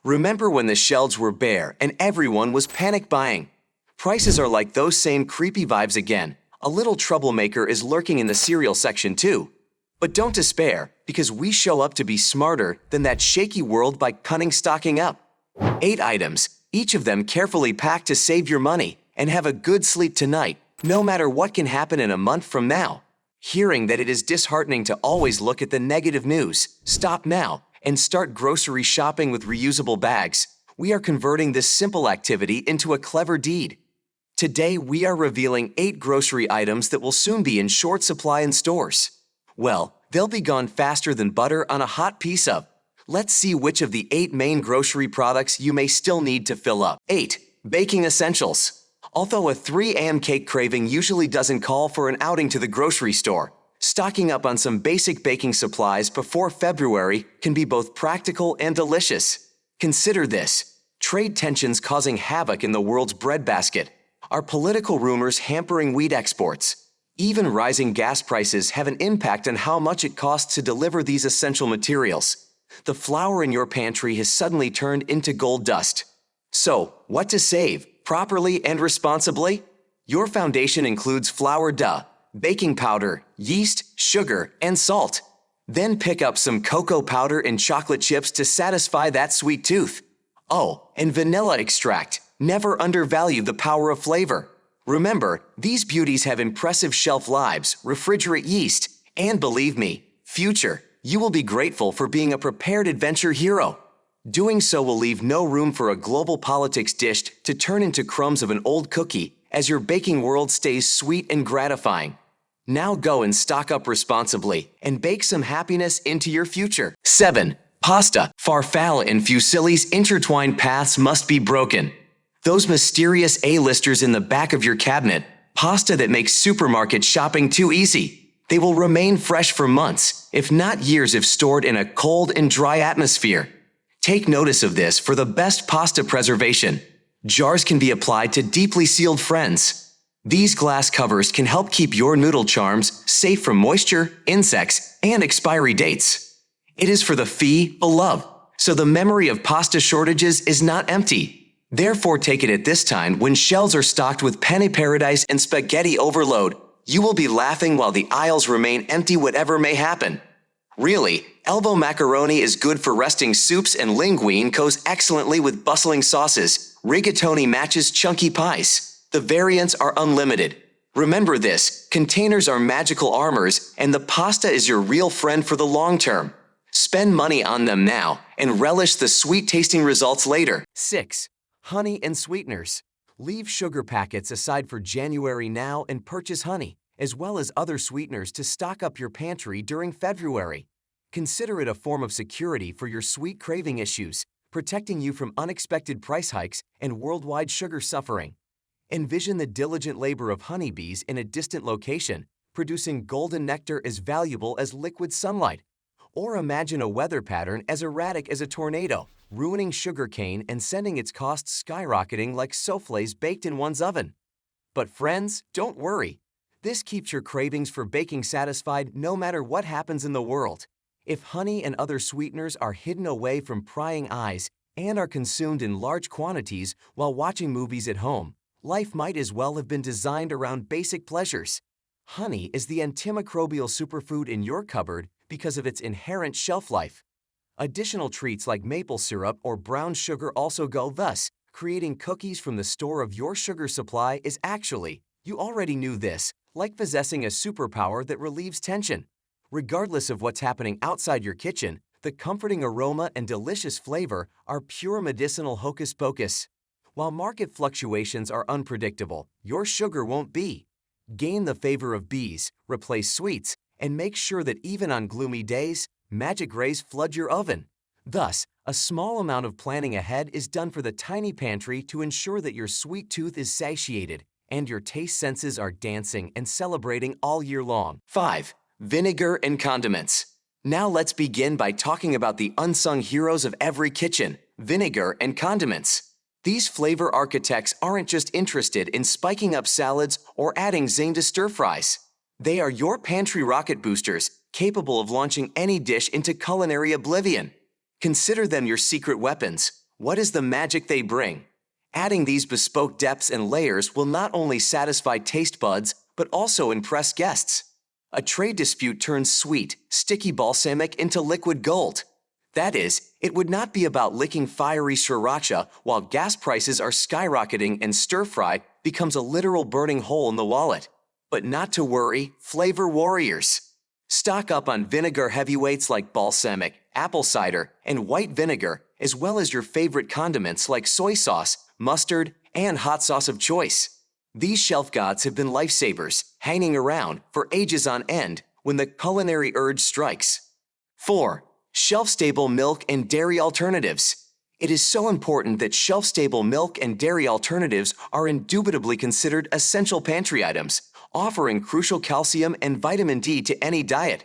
Remember when the shelves were bare and everyone was panic buying? Prices are like those same creepy vibes again. A little troublemaker is lurking in the cereal section too. But don't despair, because we show up to be smarter than that shaky world by cunning stocking up. 8 items, each of them carefully packed to save your money and have a good sleep tonight, no matter what can happen in a month from now. Hearing that it is disheartening to always look at the negative news, stop now and start grocery shopping with reusable bags. We are converting this simple activity into a clever deed. Today, we are revealing 8 grocery items that will soon be in short supply in stores. Well, they'll be gone faster than butter on a hot piece of. Let's see which of the 8 main grocery products you may still need to fill up. 8. Baking essentials. Although a 3 a.m. cake craving usually doesn't call for an outing to the grocery store, stocking up on some basic baking supplies before February can be both practical and delicious. Consider this: trade tensions causing havoc in the world's breadbasket. Are political rumors hampering wheat exports? Even rising gas prices have an impact on how much it costs to deliver these essential materials. The flour in your pantry has suddenly turned into gold dust. So, what to save, properly and responsibly? Your foundation includes flour dough, baking powder, yeast, sugar, and salt. Then pick up some cocoa powder and chocolate chips to satisfy that sweet tooth. Oh, and vanilla extract. Never undervalue the power of flavor. Remember, these beauties have impressive shelf lives, refrigerate yeast, and believe me, future, you will be grateful for being a prepared adventure hero. Doing so will leave no room for a global politics dish to turn into crumbs of an old cookie as your baking world stays sweet and gratifying. Now go and stock up responsibly and bake some happiness into your future. 7. Pasta. Farfalle and fusilli's intertwined paths must be broken. Those mysterious A-listers in the back of your cabinet, pasta that makes supermarket shopping too easy. They will remain fresh for months, if not years, if stored in a cold and dry atmosphere. Take notice of this for the best pasta preservation. Jars can be applied to deeply sealed friends. These glass covers can help keep your noodle charms safe from moisture, insects, and expiry dates. It is for the fee beloved, so the memory of pasta shortages is not empty. Therefore, take it at this time when shelves are stocked with penne paradise and spaghetti overload. You will be laughing while the aisles remain empty, whatever may happen. Really, elbow macaroni is good for resting soups, and linguine goes excellently with bustling sauces. Rigatoni matches chunky pies. The variants are unlimited. Remember this: containers are magical armors, and the pasta is your real friend for the long term. Spend money on them now and relish the sweet-tasting results later. 6. Honey and sweeteners. Leave sugar packets aside for January now and purchase honey, as well as other sweeteners to stock up your pantry during February. Consider it a form of security for your sweet craving issues, protecting you from unexpected price hikes and worldwide sugar suffering. Envision the diligent labor of honeybees in a distant location, producing golden nectar as valuable as liquid sunlight. Or imagine a weather pattern as erratic as a tornado, ruining sugarcane and sending its costs skyrocketing like soufflés baked in one's oven. But friends, don't worry. This keeps your cravings for baking satisfied no matter what happens in the world. If honey and other sweeteners are hidden away from prying eyes and are consumed in large quantities while watching movies at home, life might as well have been designed around basic pleasures. Honey is the antimicrobial superfood in your cupboard because of its inherent shelf life. Additional treats like maple syrup or brown sugar also go thus. Creating cookies from the store of your sugar supply is actually, you already knew this, like possessing a superpower that relieves tension. Regardless of what's happening outside your kitchen, the comforting aroma and delicious flavor are pure medicinal hocus pocus. While market fluctuations are unpredictable, your sugar won't be. Gain the favor of bees, replace sweets, and make sure that even on gloomy days, magic rays flood your oven. Thus, a small amount of planning ahead is done for the tiny pantry to ensure that your sweet tooth is satiated and your taste senses are dancing and celebrating all year long. 5. Vinegar and condiments. Now let's begin by talking about the unsung heroes of every kitchen: vinegar and condiments. These flavor architects aren't just interested in spiking up salads or adding zing to stir-fries. They are your pantry rocket boosters, capable of launching any dish into culinary oblivion. Consider them your secret weapons. What is the magic they bring? Adding these bespoke depths and layers will not only satisfy taste buds, but also impress guests. A trade dispute turns sweet, sticky balsamic into liquid gold. That is, it would not be about licking fiery sriracha while gas prices are skyrocketing and stir-fry becomes a literal burning hole in the wallet. But not to worry, flavor warriors. Stock up on vinegar heavyweights like balsamic, apple cider, and white vinegar, as well as your favorite condiments like soy sauce, mustard, and hot sauce of choice. These shelf gods have been lifesavers, hanging around for ages on end when the culinary urge strikes. 4. Shelf-stable milk and dairy alternatives. It is so important that shelf-stable milk and dairy alternatives are indubitably considered essential pantry items, offering crucial calcium and vitamin D to any diet.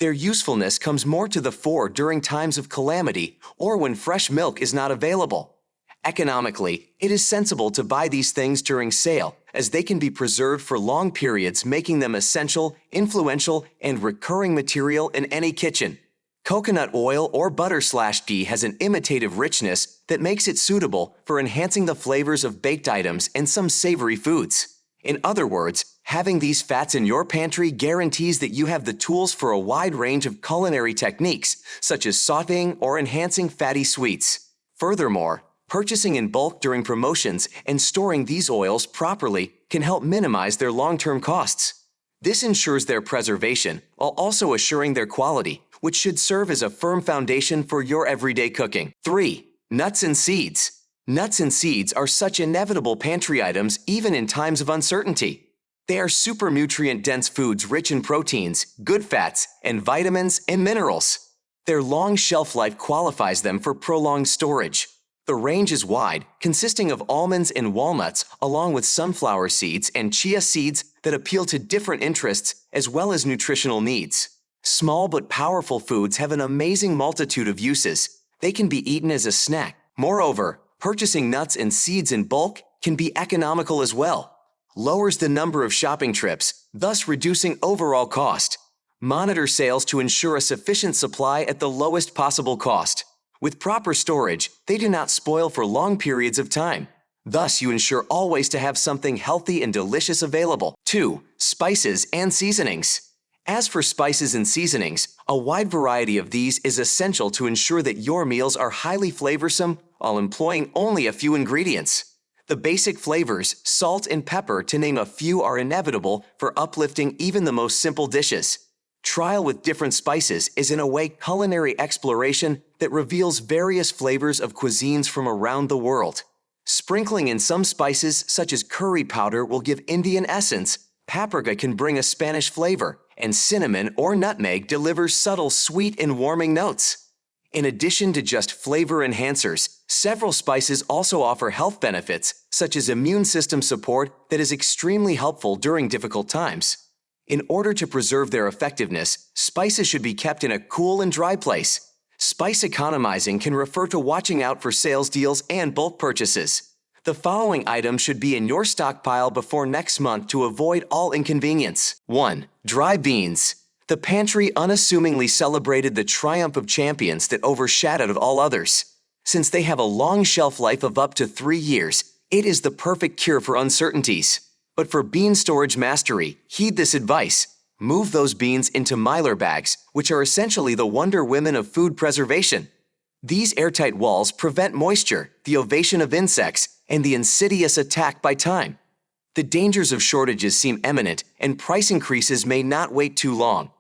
Their usefulness comes more to the fore during times of calamity or when fresh milk is not available. Economically, it is sensible to buy these things during sale, as they can be preserved for long periods, making them essential, influential, and recurring material in any kitchen. Coconut oil or butter/ghee has an imitative richness that makes it suitable for enhancing the flavors of baked items and some savory foods. In other words, having these fats in your pantry guarantees that you have the tools for a wide range of culinary techniques, such as sautéing or enhancing fatty sweets. Furthermore, purchasing in bulk during promotions and storing these oils properly can help minimize their long-term costs. This ensures their preservation while also assuring their quality, which should serve as a firm foundation for your everyday cooking. 3. Nuts and seeds. Nuts and seeds are such inevitable pantry items even in times of uncertainty. They are super nutrient-dense foods rich in proteins, good fats, and vitamins and minerals. Their long shelf life qualifies them for prolonged storage. The range is wide, consisting of almonds and walnuts, along with sunflower seeds and chia seeds that appeal to different interests as well as nutritional needs. Small but powerful foods have an amazing multitude of uses. They can be eaten as a snack. Moreover, purchasing nuts and seeds in bulk can be economical as well. Lowers the number of shopping trips, thus reducing overall cost. Monitor sales to ensure a sufficient supply at the lowest possible cost. With proper storage, they do not spoil for long periods of time. Thus, you ensure always to have something healthy and delicious available. 2. Spices and seasonings. As for spices and seasonings, a wide variety of these is essential to ensure that your meals are highly flavorsome while employing only a few ingredients. The basic flavors, salt and pepper to name a few, are inevitable for uplifting even the most simple dishes. Trial with different spices is in a way culinary exploration that reveals various flavors of cuisines from around the world. Sprinkling in some spices such as curry powder will give Indian essence, paprika can bring a Spanish flavor, and cinnamon or nutmeg delivers subtle sweet and warming notes. In addition to just flavor enhancers, several spices also offer health benefits such as immune system support that is extremely helpful during difficult times. In order to preserve their effectiveness, spices should be kept in a cool and dry place. Spice economizing can refer to watching out for sales deals and bulk purchases. The following items should be in your stockpile before next month to avoid all inconvenience. 1. Dry beans. The pantry unassumingly celebrated the triumph of champions that overshadowed all others. Since they have a long shelf life of up to 3 years, it is the perfect cure for uncertainties. But for bean storage mastery, heed this advice. Move those beans into Mylar bags, which are essentially the Wonder Women of food preservation. These airtight walls prevent moisture, the ovation of insects, and the insidious attack by time. The dangers of shortages seem imminent, and price increases may not wait too long.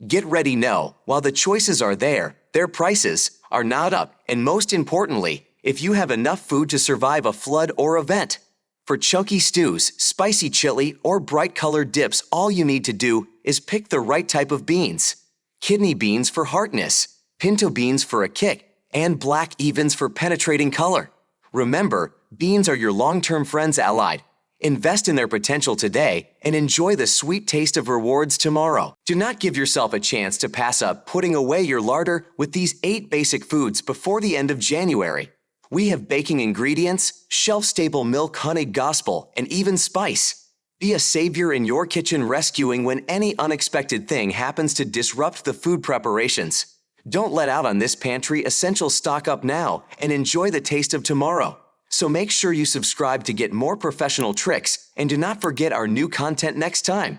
Get ready now, while the choices are there, their prices are not up, and most importantly, if you have enough food to survive a flood or event. For chunky stews, spicy chili, or bright-colored dips, all you need to do is pick the right type of beans. Kidney beans for heartiness, pinto beans for a kick, and black evens for penetrating color. Remember, beans are your long-term friends allied. Invest in their potential today and enjoy the sweet taste of rewards tomorrow. Do not give yourself a chance to pass up putting away your larder with these 8 basic foods before the end of January. We have baking ingredients, shelf-stable milk, honey, gospel, and even spice. Be a savior in your kitchen, rescuing when any unexpected thing happens to disrupt the food preparations. Don't let out on this pantry essential stock up now and enjoy the taste of tomorrow. So make sure you subscribe to get more professional tricks and do not forget our new content next time.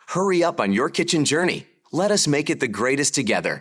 Hurry up on your kitchen journey. Let us make it the greatest together.